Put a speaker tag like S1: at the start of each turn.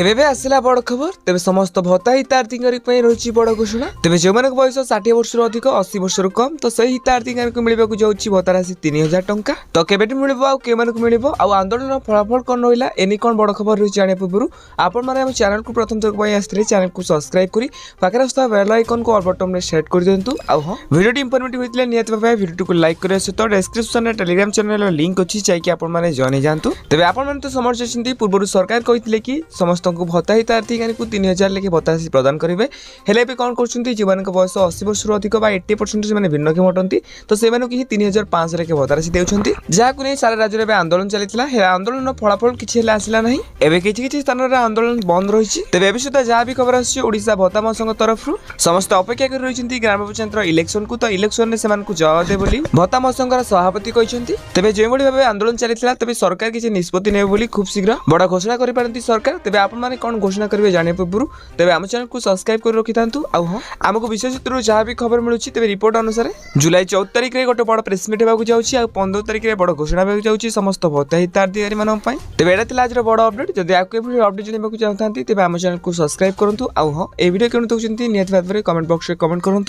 S1: एबे भी आसला बड़ खबर तेज समस्त भत्ता हितार्थी रही बड़ घोषणा तेज जो बयस 60 वर्ष अधिक 80 वर्ष कम तो सही हितार्थी मिलवाक जाऊँगी भत्ता राशि 3000 टंका तो केबेठी मिल मिल आंदोलन फलाफल कौन रहा एनी कौन बड़ खबर रही जाने पूर्व आपण मैंने चैनल को प्रथम थर आसते चैनल को सब्सक्राइब कर पाखे आसा बेल आइकन को ऑल बटन में सेट कर दिंतु हाँ वीडियो इनफॉर्मेटिव होता निहत भाव वीडियो को लाइक करने सहित डिस्क्रिप्शन में टेलीग्राम चैनल लिंक अच्छी चाहिए आपने जॉइन जातु तेज आपण तो समझते पूर्व सरकार कहते कि समस्त को भत्ता हितार्थी को 3000 लेखे भत्ता राशि प्रदान करेंगे हेले भी कौन कर जो बयस 80 वर्ष अधिक 80% से भिन्नक्षम अटंती तो से 3500 लेखे भत्ता राशि देउछंती जहां नहीं सारा राज्य में आंदोलन चली आंदोलन फलाफल किसी आसला ना एवं किसी स्थान में आंदोलन बंद रही तेज ए सुधा जहाँ भी खबर आशा भत्ता महासंघ तरफ समस्त अपेक्षा कर रही ग्राम पंचायत इलेक्शन को तो इलेक्शन में से जवाब दे बोली भत्ता महासंघ सभापति कहते तेज जो भाव आंदोलन चली तेज सरकार किसी निष्पत्ति ने खूब शीघ्र बड़ घोषणा कर सरकार तेज आपने कौन घोषणा करेंगे जाने पूर्व तेज आम चैनल को सब्सक्राइब कर रखी था हाँ आमको विशेष सूत्र जहाँ भी खबर मिलूँ तेज रिपोर्ट अनुसार जुलाई 14 तारिख में गोटे बड़ प्रेस मीट होगा जाऊँगी 15 तारिख में बड़ घोषणा होगा जाऊँगी समस्त भत्ता हितार्थी मानी तेज यहाँ आज बड़ अपडेट जब आपको अपडेट जानते चाहते तेज आम चैनल को सब्सक्राइब करूँ हाँ ये वीडियो क्यों देखते निहत भाव में कमेंट बॉक्स में कमेंट करूँ।